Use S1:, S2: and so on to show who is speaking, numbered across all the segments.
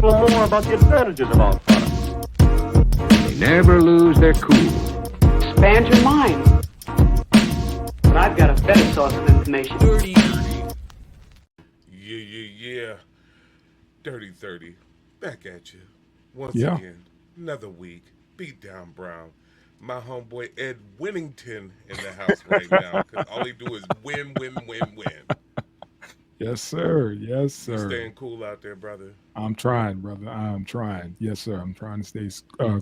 S1: people more about the advantages of our products.
S2: They never lose their cool.
S3: Expand your mind. But I've got a better source of information.
S4: Dirty. Yeah. Dirty 30. Back at you. Once
S5: Yeah.
S4: again. Another week. Beat down Brown. My homeboy Ed Winnington in the house right now. Because all he do is win.
S5: Yes, sir. Yes,
S4: You
S5: sir.
S4: staying cool out there, brother?
S5: I'm trying, brother. I'm trying. Yes, sir. I'm trying to stay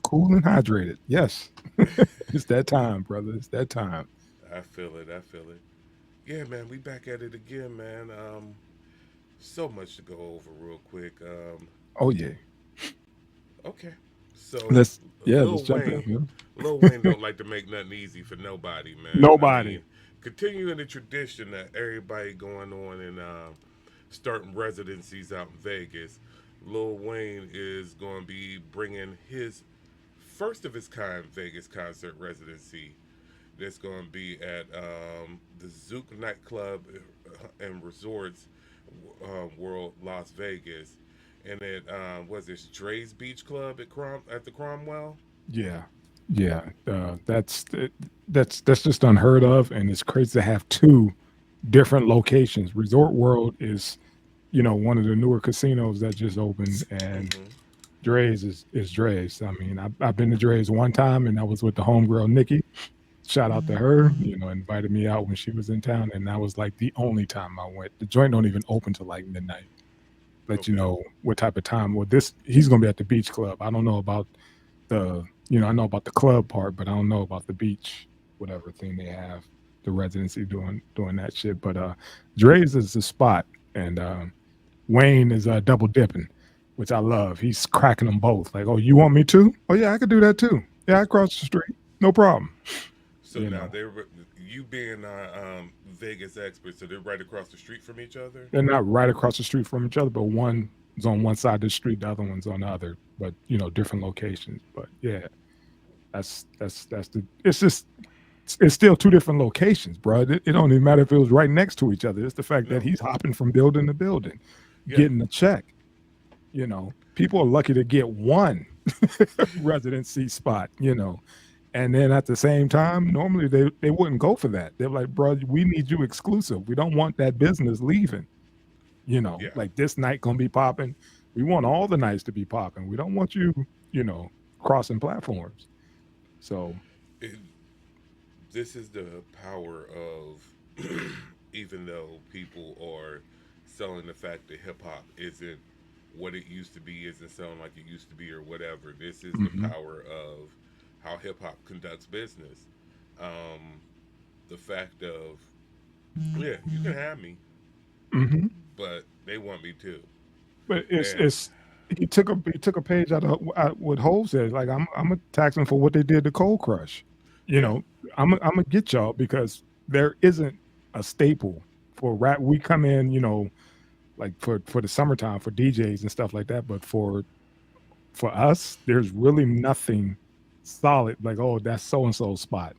S5: cool and hydrated. Yes. It's that time, brother. It's that time.
S4: I feel it. Yeah, man, we back at it again, man. So much to go over real quick.
S5: Oh, yeah.
S4: Okay. So
S5: Let's
S4: Lil
S5: jump
S4: Wayne,
S5: in.
S4: Lil Wayne don't like to make nothing easy for nobody, man.
S5: Nobody.
S4: I mean, continuing the tradition that everybody going on and starting residencies out in Vegas, Lil Wayne is going to be bringing his first of his kind Vegas concert residency. That's going to be at the Zouk nightclub and resorts World Las Vegas, and it was this Dre's Beach Club at the Cromwell.
S5: Yeah. Yeah. That's just unheard of. And it's crazy to have two different locations. Resort World is, one of the newer casinos that just opened, and Dre's is Dre's. I mean, I've been to Dre's one time, and I was with the homegirl Nikki. Shout out to her, invited me out when she was in town, and that was like the only time I went. The joint don't even open till like midnight. Let you know what type of time. Well, he's gonna be at the beach club. I don't know about the, I know about the club part, but I don't know about the beach, whatever thing they have, the residency doing that shit. But Dre's is the spot, and Wayne is double dipping, which I love. He's cracking them both. Like, oh, you want me to? Oh yeah, I could do that too. Yeah, I cross the street, no problem.
S4: So now you being Vegas experts, so they're right across the street from each other.
S5: They're not right across the street from each other, but one is on one side of the street, the other one's on the other. But different locations. But yeah, that's the. It's still two different locations, bro. It don't even matter if it was right next to each other. It's the fact that he's hopping from building to building, getting a check. People are lucky to get one residency spot. And then at the same time, normally they wouldn't go for that. They're like, bro, we need you exclusive. We don't want that business leaving. Like this night gonna be popping. We want all the nights to be popping. We don't want you, crossing platforms. So
S4: this is the power of, even though people are selling the fact that hip hop isn't what it used to be, isn't selling like it used to be or whatever. This is the power of how hip hop conducts business. The fact of, you can have me, but they want me too.
S5: But it's he took a page out of what Hov said. Like I'm gonna tax them for what they did to Cold Crush. I'm gonna get y'all because there isn't a staple for rap. We come in, like for the summertime for DJs and stuff like that. But for us, there's really nothing solid, like, oh, that's so and so spot,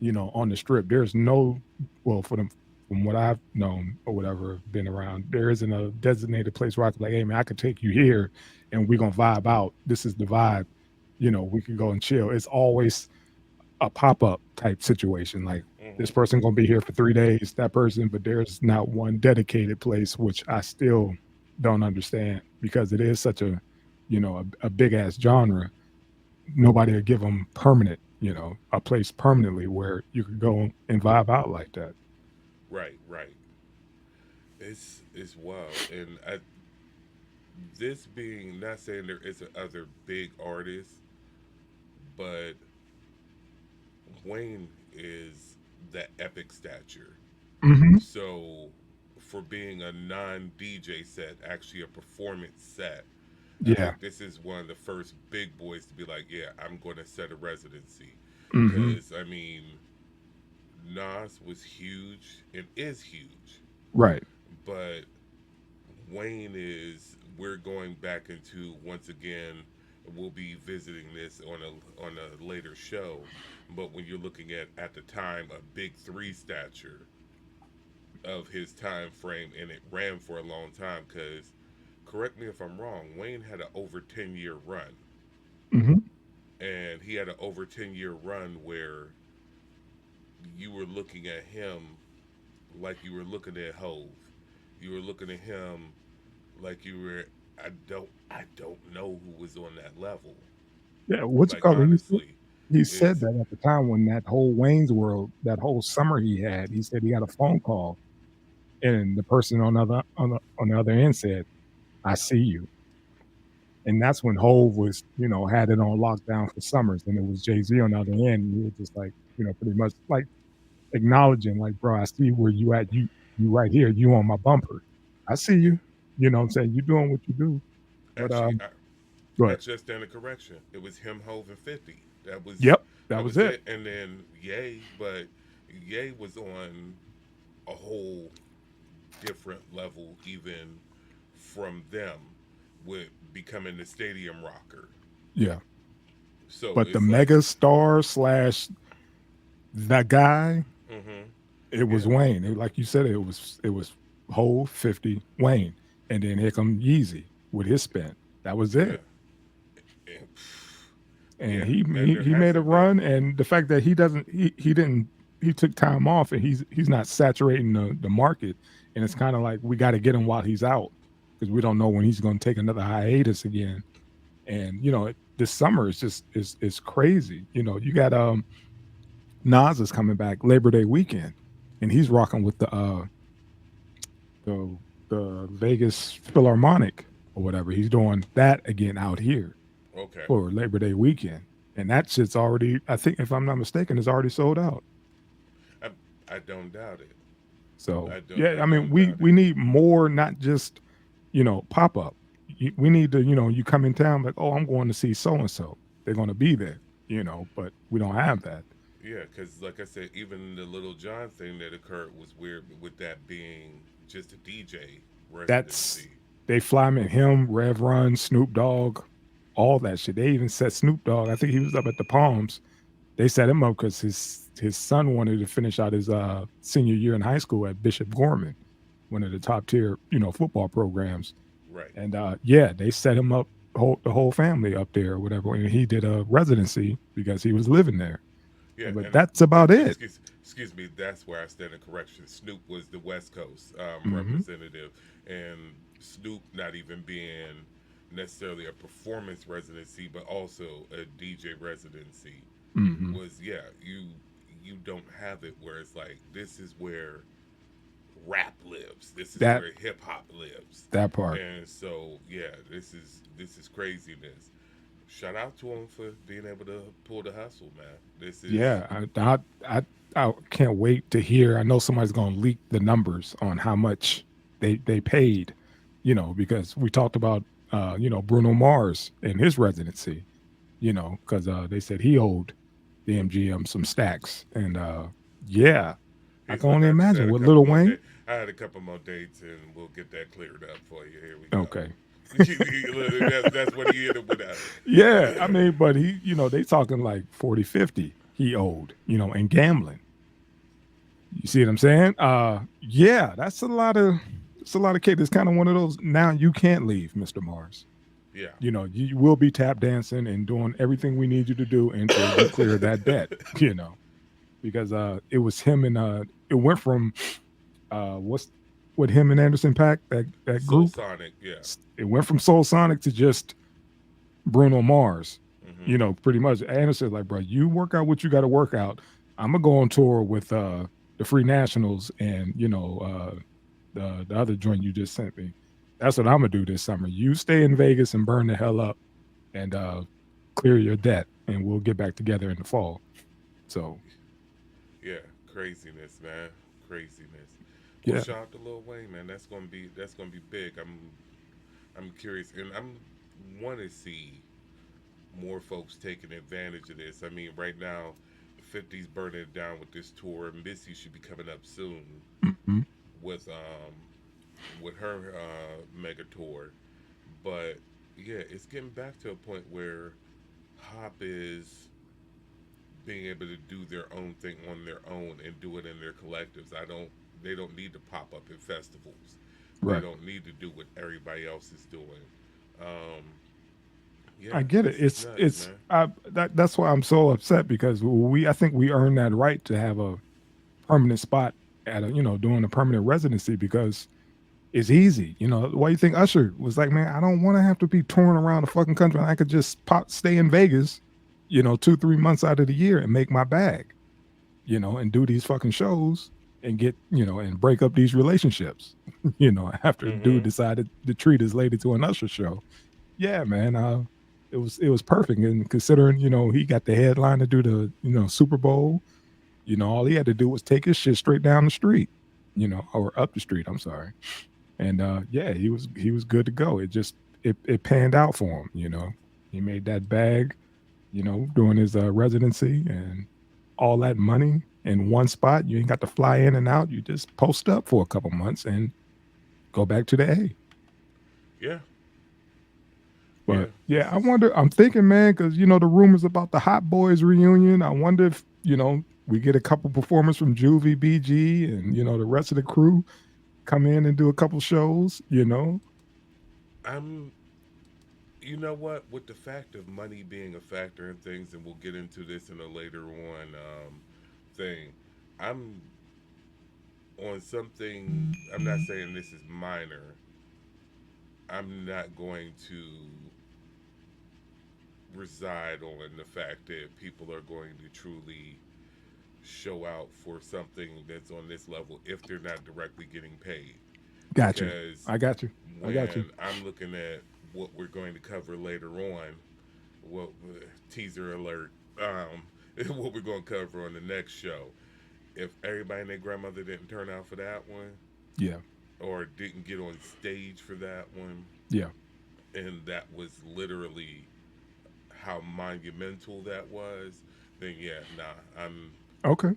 S5: on the strip. There's no, well, from what I've known or whatever, been around, there isn't a designated place where I could like, hey man, I could take you here and we're gonna vibe out. This is the vibe, we can go and chill. It's always a pop-up type situation. Like this person gonna be here for 3 days, that person, but there's not one dedicated place, which I still don't understand because it is such a, a big ass genre. Nobody will give them permanent, a place permanently where you could go and vibe out like that.
S4: Right. It's wild, and this being not saying there isn't other big artists, but Wayne is the epic stature. So for being a non-DJ set, actually a performance set.
S5: Yeah.
S4: This is one of the first big boys to be like, yeah, I'm going to set a residency.
S5: Mm-hmm.
S4: Because, I mean, Nas was huge and is huge.
S5: Right.
S4: But Wayne is, we're going back into, once again, we'll be visiting this on a later show. But when you're looking at the time, a big three stature of his time frame, and it ran for a long time because correct me if I'm wrong, Wayne had an over 10-year run.
S5: Hmm.
S4: And he had an over 10-year run where you were looking at him like you were looking at Hove. You were looking at him like you were. I don't know who was on that level.
S5: Yeah, what's it
S4: Like
S5: called?
S4: honestly,
S5: He said
S4: it's
S5: that at the time when that whole Wayne's World, that whole summer he had, he said he got a phone call and the person on the other end said, "I see you," and that's when Hove was, had it on lockdown for summers, and it was Jay Z on the other end. And he was just like, pretty much like acknowledging, like, "Bro, I see where you at. You right here. You on my bumper. I see
S4: yeah.
S5: you. You know what I'm saying? You doing what you do." But
S4: Actually,
S5: go ahead.
S4: actually, I stand a correction. It was him, Hove, and 50. That was
S5: Yep, that
S4: that
S5: was
S4: was
S5: it.
S4: it. And then Ye, but Ye was on a whole different level, even from them, with becoming the stadium rocker.
S5: Yeah,
S4: So
S5: but the
S4: it's like,
S5: mega star slash that guy,
S4: mm-hmm,
S5: it
S4: yeah,
S5: was Wayne. Like you said, it was whole 50 Wayne, and then here come Yeezy with his spin. That was
S4: yeah,
S5: it.
S4: and,
S5: And
S4: yeah.
S5: he
S4: And
S5: he,
S4: there
S5: he made a
S4: hasn't been.
S5: run, and the fact that he didn't he took time off, and he's not saturating the market, and it's kind of like we got to get him while he's out because we don't know when he's going to take another hiatus again. And this summer is just is crazy. You got Nas is coming back Labor Day weekend, and he's rocking with the the Vegas Philharmonic or whatever. He's doing that again out here
S4: Okay,
S5: for Labor Day weekend, and that shit's already. I think if I'm not mistaken, it's already sold out.
S4: I I don't doubt it.
S5: So
S4: I
S5: yeah, I mean
S4: don't
S5: we
S4: doubt
S5: we
S4: it.
S5: need more, not just pop up. We need to you come in town like, oh, I'm going to see so and so. They're going to be there, but we don't have that.
S4: Yeah, because like I said, even the Little John thing that occurred was weird with that being just a DJ
S5: That's
S4: residency.
S5: they fly me him, Rev Run, Snoop Dogg, all that shit. They even set Snoop Dogg. I think he was up at the Palms. They set him up because his son wanted to finish out his senior year in high school at Bishop Gorman, one of the top tier football programs.
S4: Right.
S5: And yeah, they set him up, the whole family up there or whatever. And he did a residency because he was living there.
S4: Yeah,
S5: But
S4: and
S5: that's about it.
S4: excuse me, that's where I stand in correction. Snoop was the West Coast
S5: Hmm.
S4: representative, and Snoop not even being necessarily a performance residency, but also a DJ residency
S5: Hmm.
S4: was, yeah, you don't have it where it's like this is where rap lives. This is
S5: That
S4: where hip hop lives.
S5: that part.
S4: And so yeah, this is craziness. Shout out to him for being able to pull the hustle, man. This is
S5: Yeah, I can't wait to hear. I know somebody's going to leak the numbers on how much they paid, because we talked about Bruno Mars and his residency, because they said he owed the MGM some stacks, and yeah, I
S4: he's
S5: can
S4: like,
S5: only
S4: I just
S5: imagine
S4: had a
S5: with
S4: couple
S5: Lil
S4: more
S5: Wayne.
S4: days. I had a couple more dates, and we'll get that cleared up for you. Here we go.
S5: Okay,
S4: That's what he ended up with.
S5: yeah, I mean, but they talking like 40, 50 he owed, and gambling. You see what I'm saying? Yeah, that's a lot of it's a lot of kids. It's kind of one of those now you can't leave, Mr. Mars.
S4: Yeah.
S5: You will be tap dancing and doing everything we need you to do until you clear that debt, because it was him and it went from what's what him and Anderson Pack, that
S4: Soul
S5: group.
S4: Sonic. Yeah.
S5: It went from Soul Sonic to just Bruno Mars.
S4: Hmm.
S5: Pretty much Anderson's like, bro, you work out what you got to work out. I'm gonna go on tour with the Free Nationals and the other joint you just sent me. That's what I'm gonna do this summer. You stay in Vegas and burn the hell up and clear your debt, and we'll get back together in the fall. So
S4: Yeah. Craziness, man. Craziness. Well,
S5: yeah,
S4: shout out to Lil Wayne, man. That's gonna be big. I'm curious, and I'm want to see more folks taking advantage of this. I mean, right now, 50's burning it down with this tour. Missy should be coming up soon
S5: hmm
S4: with her mega tour. But yeah, it's getting back to a point where Hop is being able to do their own thing on their own and do it in their collectives. I don't They don't need to pop up in festivals. They
S5: Right.
S4: don't need to do what everybody else is doing. Um,
S5: I
S4: yeah,
S5: get it.
S4: this is nuts,
S5: It's
S4: man.
S5: that's why I'm so upset because I think we earned that right to have a permanent spot at a doing a permanent residency because it's easy. Why you think Usher was like, man, I don't want to have to be touring around the fucking country. I could just stay in Vegas, 2-3 months out of the year and make my bag, and do these fucking shows and get, and break up these relationships, after dude
S4: Mm-hmm.
S5: decided to treat his lady to an Usher show. Yeah, man. It was perfect. And considering, he got the headline to do the, Super Bowl, all he had to do was take his shit straight down the street, or up the street, I'm sorry. And yeah, he was good to go. It panned out for him. He made that bag, doing his residency and all that money in one spot. You ain't got to fly in and out. You just post up for a couple months and go back to the A.
S4: Yeah, yeah.
S5: But yeah, I'm thinking, man, because the rumors about the Hot Boys reunion. I wonder if, we get a couple performers from Juvie, BG, and the rest of the crew come in and do a couple shows.
S4: I'm. You know what? With the fact of money being a factor in things, and we'll get into this in a later on thing. I'm on something. I'm not saying this is minor. I'm not going to reside on the fact that people are going to truly show out for something that's on this level if they're not directly getting paid.
S5: Got you.
S4: Because
S5: I got you. I got you.
S4: when I'm looking at what we're going to cover later on, what teaser alert, what we're going to cover on the next show, if everybody and their grandmother didn't turn out for that one
S5: Yeah.
S4: or didn't get on stage for that one,
S5: Yeah.
S4: and that was literally how monumental that was, then yeah, nah,
S5: Okay.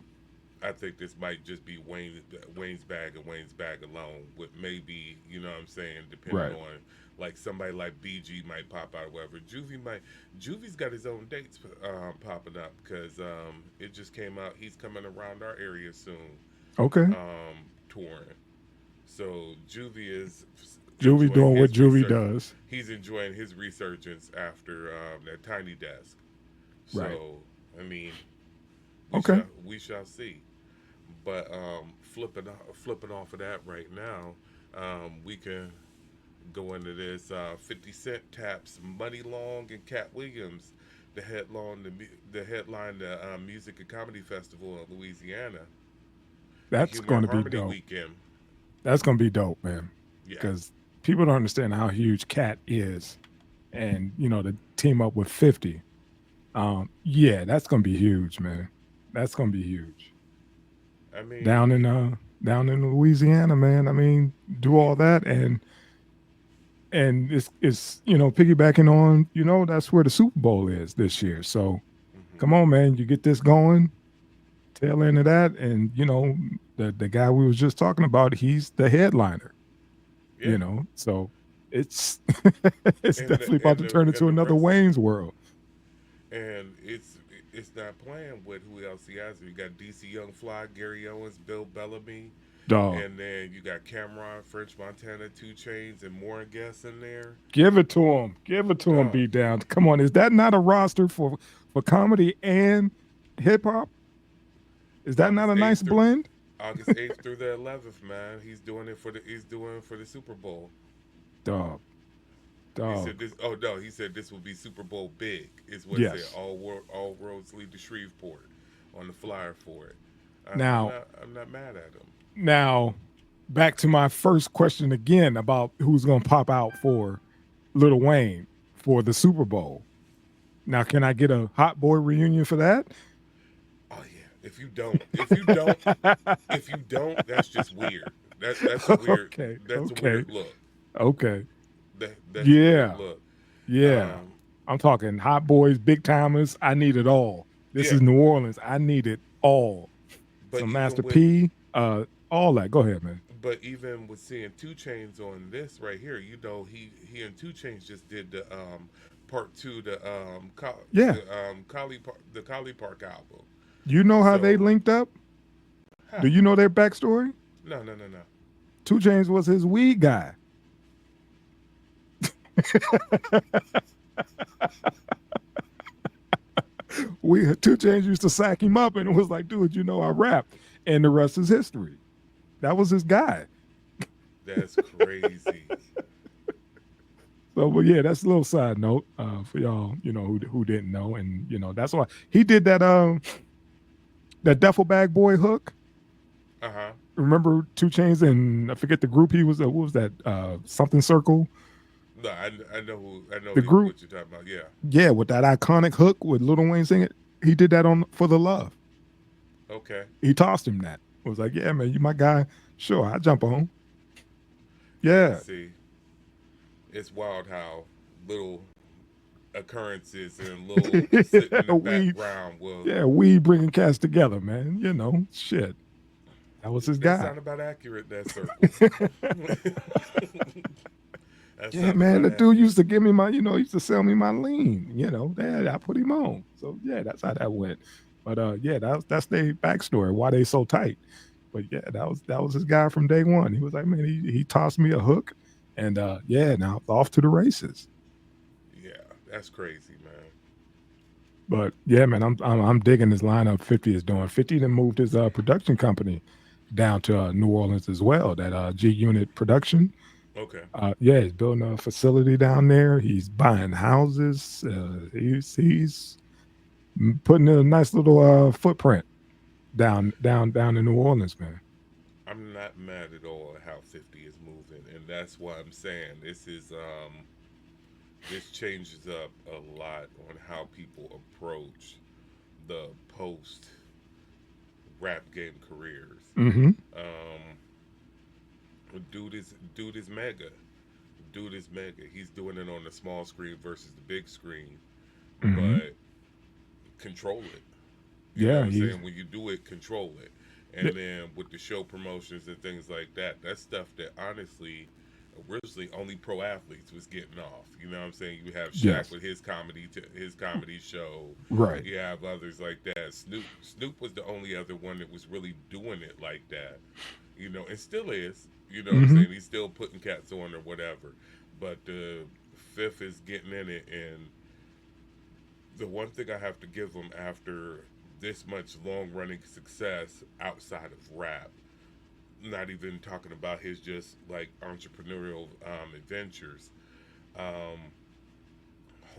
S4: I think this might just be Wayne's bag and Wayne's bag alone, with maybe, you know what I'm saying, depending
S5: Right.
S4: on, like, somebody like BG might pop out or whatever. Juvie's got his own dates popping up because it just came out. He's coming around our area soon,
S5: Okay.
S4: touring. So Juvie is
S5: Juvie
S4: enjoying
S5: doing what
S4: his
S5: Juvie
S4: research.
S5: does.
S4: He's enjoying his resurgence after that tiny desk.
S5: Right.
S4: So I mean,
S5: Okay.
S4: we shall see. But flipping off of that right now, we can go into this. 50 Cent taps Muni Long and Katt Williams, the Music and Comedy Festival in Louisiana, the
S5: That's
S4: Humor
S5: going
S4: and
S5: to be
S4: Harmony
S5: dope.
S4: weekend.
S5: That's going to be dope, man.
S4: Yeah,
S5: Because people don't understand how huge Cat is, and to team up with 50. Yeah, that's going to be huge, man. That's going to be huge.
S4: I mean,
S5: Down in Louisiana, man. I mean, do all that and it's piggybacking on that's where the Super Bowl is this year. So
S4: mhm.
S5: come on, man, you get this going, tail end of that, and the guy we was just talking about, he's the headliner.
S4: Yeah,
S5: So it's it's
S4: and
S5: definitely about to turn into
S4: the
S5: another
S4: rest,
S5: Wayne's World,
S4: and it's not playing with who else he has. You got DC Young Fly, Gary Owens, Bill Bellamy.
S5: dog.
S4: And then you got Cameron, French Montana, Two Chains, and more guests in there.
S5: Give it to him. Give it to him.
S4: Dog.
S5: Beat down. Come on, is that not a roster for comedy and hip hop? Is that not
S4: August
S5: a
S4: eighth
S5: nice
S4: through
S5: blend?
S4: August 8th through the 11th, man. He's doing for the Super Bowl.
S5: Dog,
S4: He said
S5: dog.
S4: this. Oh no, he said this will be Super Bowl big. Is what it said.
S5: Yes.
S4: All roads lead to Shreveport on the flyer for it.
S5: Now,
S4: I'm not mad at him.
S5: now, back to my first question again about who's going to pop out for Lil Wayne for the Super Bowl. Now, can I get a Hot Boy reunion for that?
S4: Oh yeah. If you don't, that's just weird. That's a weird.
S5: Okay.
S4: That's a
S5: Okay.
S4: weird look.
S5: Okay.
S4: That's a weird
S5: Yeah.
S4: look.
S5: Yeah.
S4: Um,
S5: I'm talking Hot Boys, Big Timers. I need it all. This
S4: yeah,
S5: is New Orleans. I need it all.
S4: but
S5: Some
S4: even
S5: Master
S4: with
S5: P, all that. Go ahead, man.
S4: even with seeing Two Chains on this right here, he and Two Chains just did the part two,
S5: Yeah.
S4: The Collie Park album.
S5: You know how they
S4: So
S5: linked up?
S4: huh,
S5: Do you know their backstory?
S4: no, no, no, no.
S5: 2 Chainz was his weed guy. We 2 Chainz used to sack him up, and it was like, dude, you know I rap, and the rest is history. That was his guy.
S4: That's crazy.
S5: So, but yeah, that's a little side note for y'all, who didn't know, and that's why he did that Duffel Bag Boy hook.
S4: Uh-huh.
S5: Remember 2 Chainz and I forget the group he was. What was that? Something Circle.
S4: No, I know
S5: The group.
S4: what you're talking about. Yeah.
S5: Yeah, with that iconic hook with Lil Wayne singing. He did that on For the Love.
S4: Okay.
S5: He tossed him that. Was like, yeah, man, you my guy. Sure, I jump on. Yeah.
S4: See, it's wild how little occurrences and little sit in the background will.
S5: Yeah, we bringing cats together, man. Shit. That was his
S4: That
S5: guy.
S4: sound about accurate, that circle.
S5: Yeah, man, the dude used to give me my, used to sell me my lean. I put him on. So yeah, that's how that went. But yeah, that's their backstory, why they so tight. But yeah, that was his guy from day one. He was like, man, he tossed me a hook, and yeah, now off to the races.
S4: Yeah, that's crazy, man.
S5: But yeah, man, I'm digging this lineup 50 is doing. 50 then moved his production company down to New Orleans as well. That G Unit Production.
S4: Okay.
S5: Yeah, he's building a facility down there. He's buying houses. He's putting a nice little footprint down in New Orleans, man.
S4: I'm not mad at all at how 50 is moving, and that's why I'm saying this changes up a lot on how people approach the post rap game careers.
S5: Mm-hmm.
S4: Dude is mega. Dude is mega. He's doing it on the small screen versus the big screen, but control it. You know what I'm saying? When you do it, control it. And then with the show promotions and things like that, that's stuff that honestly, originally only pro athletes was getting off. You know what I'm saying? You have Shaq with his comedy show.
S5: Right.
S4: You have others like that. Snoop was the only other one that was really doing it like that. And still is. You know what I'm saying? He's still putting cats on or whatever. But the Fifth is getting in it, and the one thing I have to give him after this much long-running success outside of rap, not even talking about his just like entrepreneurial adventures,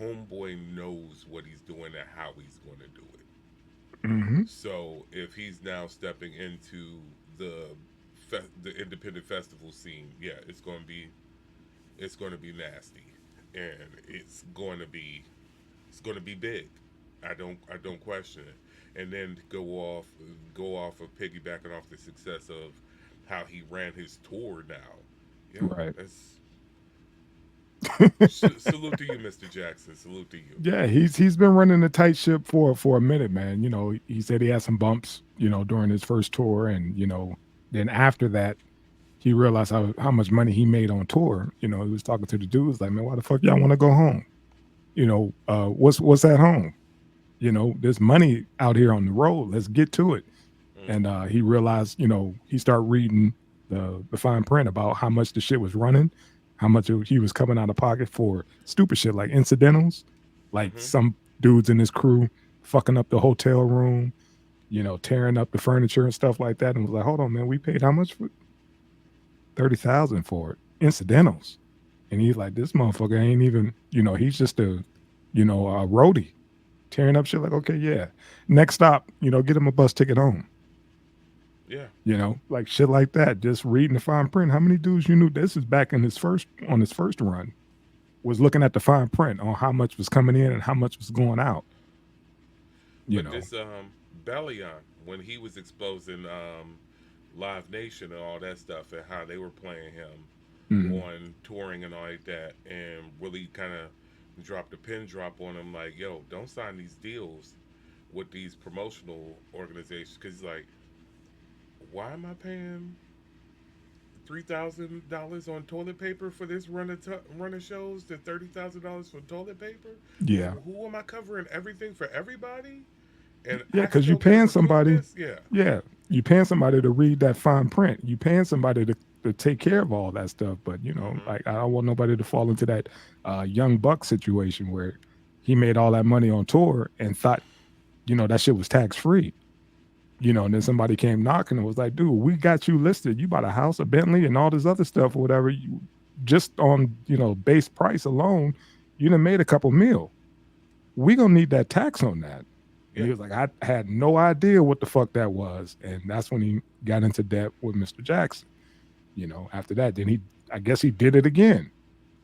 S4: homeboy knows what he's doing and how he's going to do it.
S5: Mm-hmm.
S4: So if he's now stepping into the independent festival scene, yeah, it's going to be nasty, and it's going to be big. I don't question it. And then go off of piggybacking off the success of how he ran his tour now.
S5: Right.
S4: Salute to you, Mr. Jackson. Salute to you.
S5: Yeah, he's been running a tight ship for a minute, man. He said he had some bumps, during his first tour, and then after that, he realized how much money he made on tour. He was talking to the dudes like, man, why the fuck y'all want to go home? What's at home? There's money out here on the road. Let's get to it. And he realized, he started reading the fine print about how much the shit was running, how much he was coming out of pocket for stupid shit like incidentals, like some dudes in his crew fucking up the hotel room, tearing up the furniture and stuff like that. And was like, hold on, man, we paid how much for 30,000 for it? Incidentals. And he's like, this motherfucker ain't even, he's just a roadie. Tearing up shit like, okay, yeah. Next stop, get him a bus ticket home.
S4: Yeah.
S5: Like shit like that. Just reading the fine print. How many dudes you knew? This is back in his first run. Was looking at the fine print on how much was coming in and how much was going out.
S4: This Bellion, when he was exposing Live Nation and all that stuff and how they were playing him on touring and all like that, and really kind of dropped a pin drop on him like, yo, don't sign these deals with these promotional organizations, because like, why am I paying $3,000 on toilet paper for this run of shows to $30,000 for toilet paper?
S5: Yeah.
S4: Who am I covering everything for everybody? And
S5: yeah, because you're paying somebody.
S4: Yeah.
S5: Yeah, you paying somebody to read that fine print. You paying somebody to take care of all that stuff. But
S4: Mm-hmm.
S5: like I don't want nobody to fall into that young buck situation where he made all that money on tour and thought that shit was tax free. And then somebody came knocking and was like, dude, we got you listed. You bought a house, a Bentley, and all this other stuff or whatever. You just on, base price alone, you done made a couple mil. We gonna need that tax on that. And
S4: Yeah.
S5: he was like, I had no idea what the fuck that was. And that's when he got into debt with Mr. Jackson. After that, then I guess he did it again.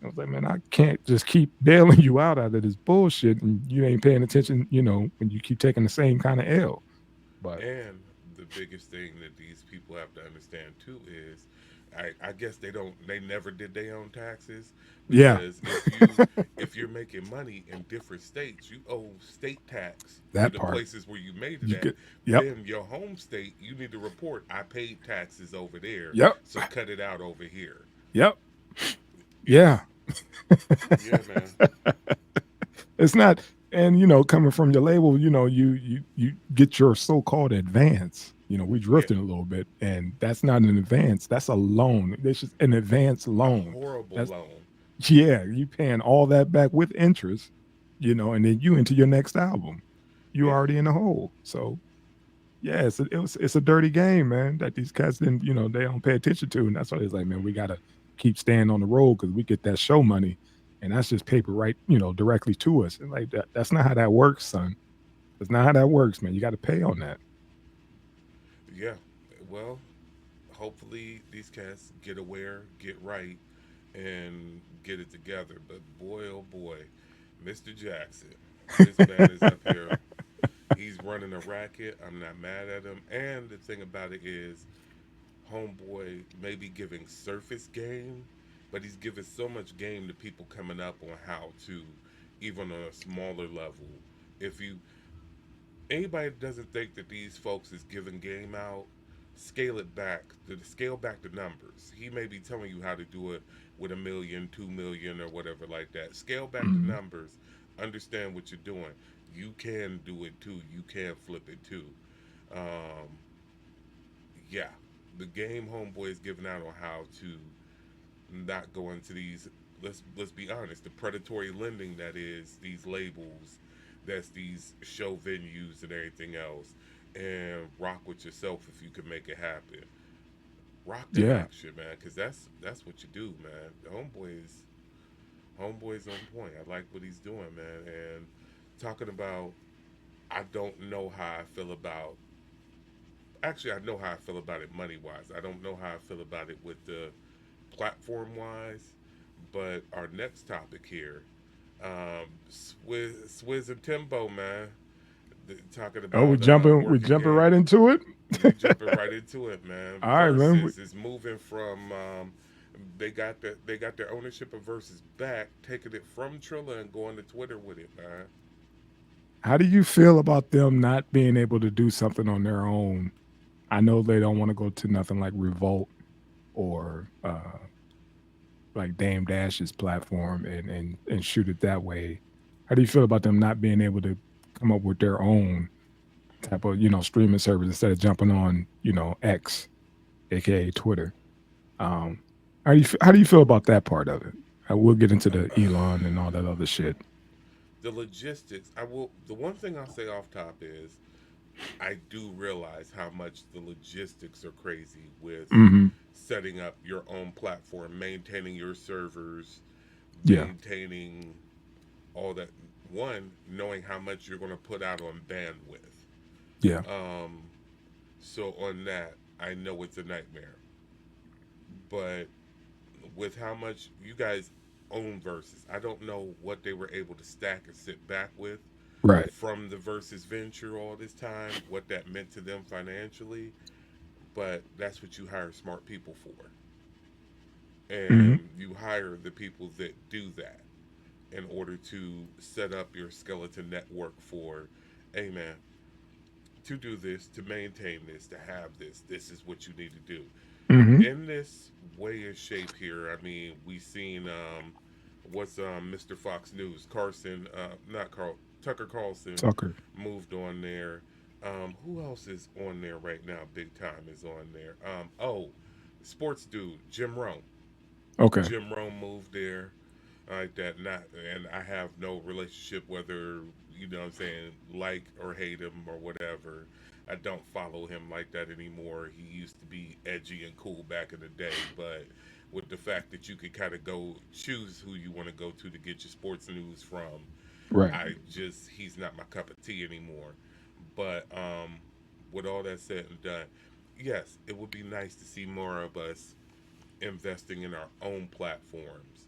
S5: I was like, man, I can't just keep bailing you out of this bullshit and you ain't paying attention, when you keep taking the same kind of L. But
S4: And the biggest thing that these people have to understand too is, I guess they never did their own taxes,
S5: yeah,
S4: because if you're making money in different states, you owe state tax to
S5: that
S4: the
S5: part.
S4: places where you made it
S5: You
S4: at.
S5: could, yep,
S4: Then your home state, you need to report, I paid taxes over there,
S5: yep,
S4: so cut it out over here.
S5: yep,
S4: Yeah,
S5: yeah.
S4: yeah, man.
S5: It's not, and coming from your label, you get your so-called advance. We
S4: Yeah,
S5: drifting a little bit, and that's not an advance. That's a loan. It's just an advance
S4: a
S5: loan.
S4: horrible
S5: That's
S4: loan.
S5: Yeah, you paying all that back with interest, and then you into your next album. You
S4: Yeah,
S5: already in the hole. So yeah, it's a dirty game, man. That these cats didn't, they don't pay attention to, and that's why it's like, man, we gotta keep staying on the road because we get that show money, and that's just paper right, directly to us. And like that, that's not how that works, son. That's not how that works, man. You got to pay on that.
S4: yeah. Well, hopefully these cats get aware, get right, and get it together. But boy, oh boy, Mr. Jackson, this man is up here. He's running a racket. I'm not mad at him. And the thing about it is, Homeboy may be giving surface game, but he's giving so much game to people coming up on how to, even on a smaller level. If you Anybody that doesn't think that these folks is giving game out, scale back the numbers. He may be telling you how to do it with 1 million, 2 million, or whatever like that. Scale back the
S5: Mhm.
S4: numbers. Understand what you're doing. You can do it too. You can flip it too. Um, yeah, the game Homeboy is giving out on how to not go into these. Let's be honest. The predatory lending that is these labels, that's these show venues and everything else, and rock with yourself if you can make it happen. Rock that
S5: Yeah.
S4: action, man, because that's what you do, man. Homeboy's on point. I like what he's doing, man. And talking about, I don't know how I feel about. Actually, I know how I feel about it money wise. I don't know how I feel about it with the platform wise. But our next topic here, Swizz and Timbo, man, talking
S5: Oh,
S4: about
S5: we
S4: working
S5: jumping
S4: game.
S5: right into it.
S4: We jumping right into it, man.
S5: All right, man.
S4: Versus is moving from they got their ownership of Versus back, taking it from Trilla and going to Twitter with it, man.
S5: How do you feel about them not being able to do something on their own? I know they don't want to go to nothing like Revolt or like Dame Dash's platform and shoot it that way. How do you feel about them not being able to come up with their own type of streaming service instead of jumping on X, aka Twitter? Um, how do you feel about that part of it? We'll get into the Elon and all that other shit.
S4: The logistics, I will. The one thing I'll say off top is I do realize how much the logistics are crazy with
S5: Hmm.
S4: setting up your own platform, maintaining your servers,
S5: Yeah,
S4: maintaining all that. One, knowing how much you're going to put out on bandwidth.
S5: yeah,
S4: Um, so on that, I know it's a nightmare. But with how much you guys own Versus, I don't know what they were able to stack and sit back with
S5: right.
S4: from the Versus venture all this time, what that meant to them financially. But that's what you hire smart people for.
S5: Hmm.
S4: And you hire the people that do that in order to set up your skeleton network for, hey man, to do this, to maintain this, to have this, this is what you need to do.
S5: Hmm.
S4: In this way of shape here, I mean, we seen what's Mr. Fox News, Carson, not Carl, Tucker Carlson
S5: Tucker.
S4: moved on there. Who else is on there right now? Big time is on there. sports dude, Jim Rome.
S5: Okay.
S4: Jim Rome moved there like that. Not, and I have no relationship whether you know what I'm saying like or hate him or whatever. I don't follow him like that anymore. He used to be edgy and cool back in the day, but with the fact that you could kind of go choose who you want to go to get your sports news from,
S5: Right.
S4: I just he's not my cup of tea anymore. But with all that said and done, yes, it would be nice to see more of us investing in our own platforms,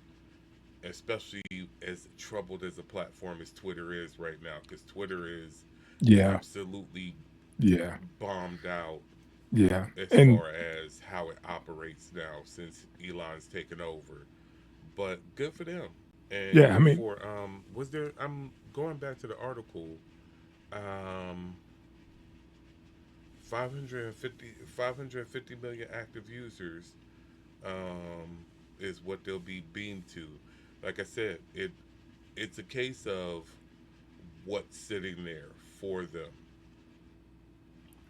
S4: especially as troubled as a platform as Twitter is right now, because Twitter is
S5: Yeah.
S4: absolutely
S5: Yeah.
S4: bombed out
S5: Yeah.
S4: as
S5: And
S4: far as how it operates now since Elon's taken over. But good for them. And
S5: yeah, I mean,
S4: for was there? I'm going back to the article. Um, 550 million active users is what they'll be beamed to. Like I said, it's a case of what's sitting there for them.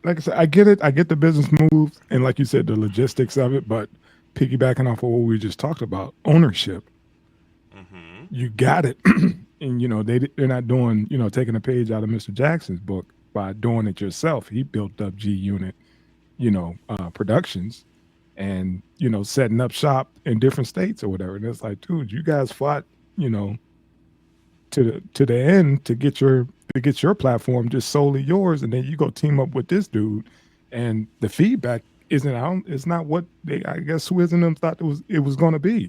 S5: like I said, I get it. I get the business moves and like you said, the logistics of it, but piggybacking off of what we just talked about, ownership.
S4: Mm-hmm.
S5: You got it. And they're not doing, taking a page out of Mr. Jackson's book by doing it yourself. He built up G Unit, productions and, setting up shop in different states or whatever. And it's like, dude, you guys fought, you know, to the end to get your platform just solely yours, and then you go team up with this dude, and the feedback isn't out. It's not what they I guess Swizz and them thought it was going to be.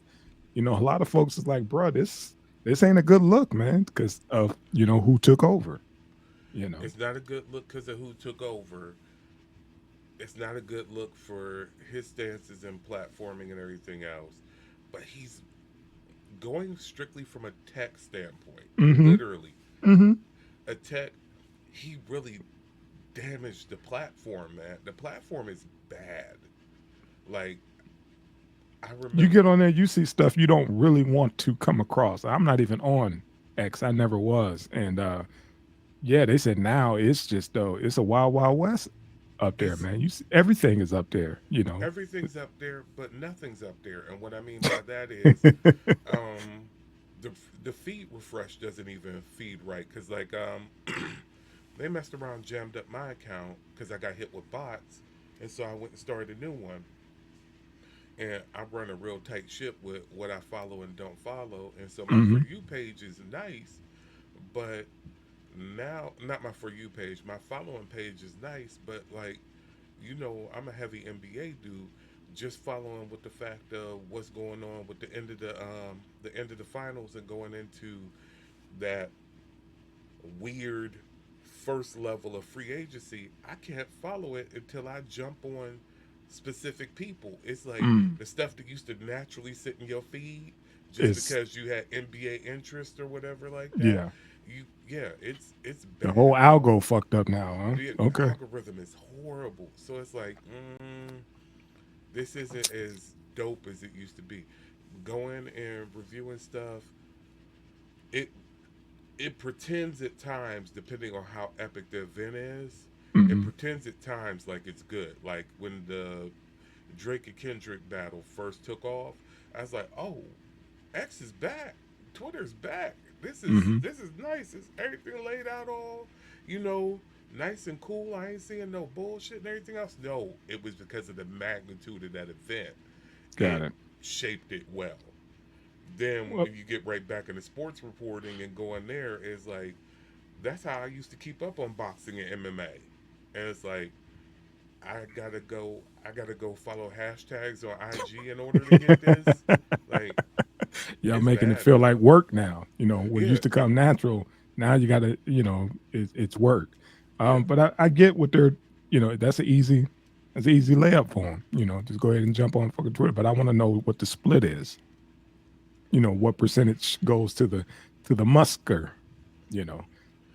S5: A lot of folks is like, bro, this ain't a good look, man, because of who took over. You know,
S4: It's not a good look because of who took over. It's not a good look for his stances and platforming and everything else. But he's going strictly from a tech standpoint,
S5: mm-hmm,
S4: literally.
S5: mm-hmm.
S4: A tech, he really damaged the platform, man. The platform is bad. Like, I
S5: You
S4: remember,
S5: get on there, you see stuff you don't really want to come across. I'm not even on X. I never was, and yeah, they said now it's just though it's a wild wild west up there,
S4: it's
S5: man. You see, everything is up there.
S4: everything's up there, but nothing's up there. And what I mean by that is, um, the the feed refresh doesn't even feed right because they messed around, jammed up my account because I got hit with bots, and so I went and started a new one. And I run a real tight ship with what I follow and don't follow, and so my for
S5: Hmm.
S4: you page is nice, but now not my for you page, my following page is nice, but like I'm a heavy NBA dude. Just following with the fact of what's going on with the end of the finals and going into that weird first level of free agency, I can't follow it until I jump on specific people. It's like
S5: Mm.
S4: the stuff that used to naturally sit in your feed just
S5: It's
S4: because you had NBA interest or whatever like that.
S5: yeah,
S4: Yeah, it's
S5: the whole
S4: bad.
S5: algo fucked up now,
S4: The
S5: huh? Okay.
S4: algorithm is horrible. So it's like, this isn't as dope as it used to be. Going and reviewing stuff, it it pretends at times, depending on how epic the event is, it
S5: Hmm.
S4: pretends at times like it's good. Like when the Drake and Kendrick battle first took off, I was like, oh, X is back. Twitter's back.
S5: Hmm.
S4: This is nice. It's everything laid out all, you know, nice and cool. I ain't seeing no bullshit and everything else. No, it was because of the magnitude of that event.
S5: Got
S4: It
S5: it.
S4: shaped it well. Then
S5: Well,
S4: when you get right back into sports reporting and going there, is like that's how I used to keep up on boxing and MMA. And it's like I gotta go follow hashtags on IG in order to get this. Like
S5: y'all
S4: it's
S5: making it
S4: bad,
S5: feel like
S4: man.
S5: work now. What
S4: Yeah,
S5: used to come natural, now you got to, it's work.
S4: yeah.
S5: But I get what they're, that's an easy layup for them. Just go ahead and jump on fucking Twitter. But I want to know what the split is. What percentage goes to the Musker. You know,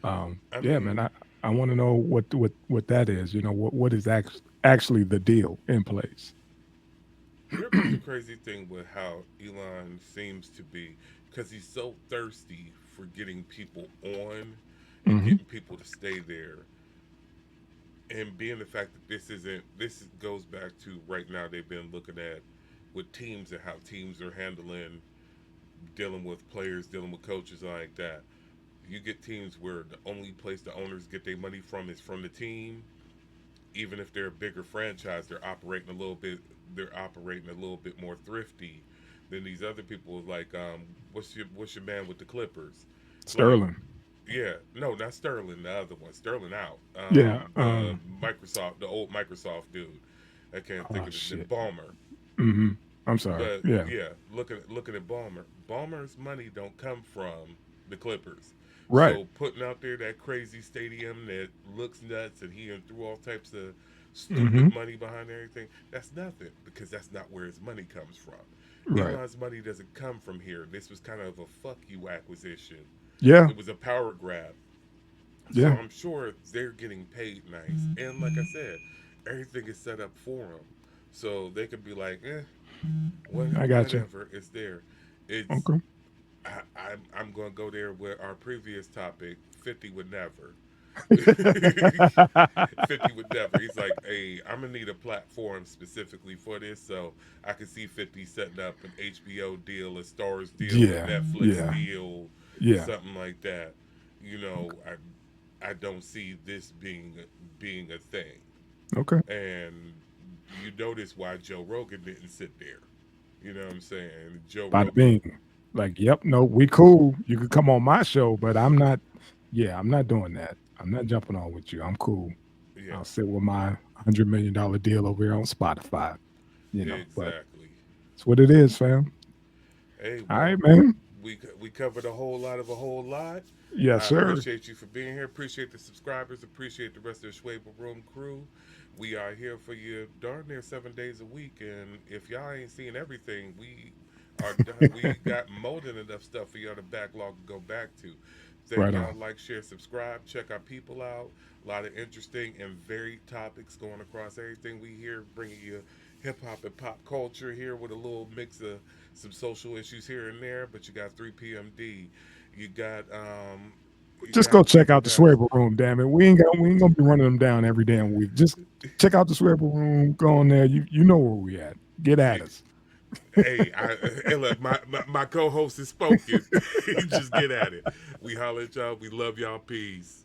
S4: I
S5: yeah, man.
S4: mean,
S5: I want to know what that is. What is actually the deal in place.
S4: here comes the crazy thing with how Elon seems to be, because he's so thirsty for getting people on and
S5: Hmm.
S4: getting people to stay there. And being the fact that this goes back to right now, they've been looking at with teams and how teams are handling dealing with players, dealing with coaches like that. You get teams where the only place the owners get their money from is from the team. Even if they're a bigger franchise, they're operating a little bit. They're operating a little bit more thrifty than these other people. Like, what's your man with the Clippers? Like,
S5: Sterling.
S4: yeah, no, not Sterling. The other one, Sterling out.
S5: Yeah.
S4: The Microsoft, the old Microsoft dude. I can't think
S5: Oh
S4: of his name.
S5: shit.
S4: Balmer.
S5: Hmm. I'm sorry.
S4: But
S5: Yeah.
S4: yeah, looking at Balmer. Balmer's money don't come from the Clippers.
S5: Right.
S4: So putting out there that crazy stadium that looks nuts and he threw all types of
S5: Hmm.
S4: stupid money behind everything, that's nothing because that's not where his money comes from.
S5: Right.
S4: Elon's money doesn't come from here. This was kind of a fuck you acquisition.
S5: Yeah.
S4: It was a power grab. So
S5: Yeah.
S4: I'm sure they're getting paid nice. And like I said, everything is set up for them. So they could be like,
S5: I got you.
S4: whatever, it's there. It's
S5: Okay.
S4: I'm going to go there with our previous topic. 50 would never. 50 would never. He's like, hey, I'm gonna need a platform specifically for this, so I can see 50 setting up an HBO deal, a Stars deal, a
S5: Yeah.
S4: Netflix
S5: Yeah.
S4: deal,
S5: Yeah.
S4: something like that. You know, I don't see this being a thing.
S5: Okay.
S4: And you notice why Joe Rogan didn't sit there. You know what I'm saying? Joe
S5: Bada
S4: Rogan,
S5: bing. Like, yep, no, we cool. You could come on my show, but I'm not. Yeah, I'm not doing that. I'm not jumping on with you. I'm cool.
S4: yeah,
S5: I'll sit with my $100 million deal over here on Spotify. But
S4: exactly.
S5: it's what it is, fam.
S4: Hey,
S5: All right,
S4: well,
S5: man.
S4: we covered a whole lot of a whole lot.
S5: Yes,
S4: I
S5: sir.
S4: appreciate you for being here. Appreciate the subscribers. Appreciate the rest of the Schwable Room crew. We are here for you darn near 7 days a week. And if y'all ain't seeing everything, we are done. We got more than enough stuff for y'all to backlog to go back to. Thank
S5: Right
S4: y'all.
S5: on.
S4: Like, share, subscribe. Check our people out. A lot of interesting and varied topics going across everything we hear, bringing you hip hop and pop culture here with a little mix of some social issues here and there. But you got 3 PMD. You got you
S5: Just
S4: got
S5: go check out the
S4: Infamous.
S5: Swerve Room, damn it. We ain't gonna be running them down every damn week. Just check out the Swerve Room. Go on there. You know where we at. Get at us.
S4: Hey, hey, look, my co-host is spoken. Just get at it. We holler at y'all. We love y'all. Peace.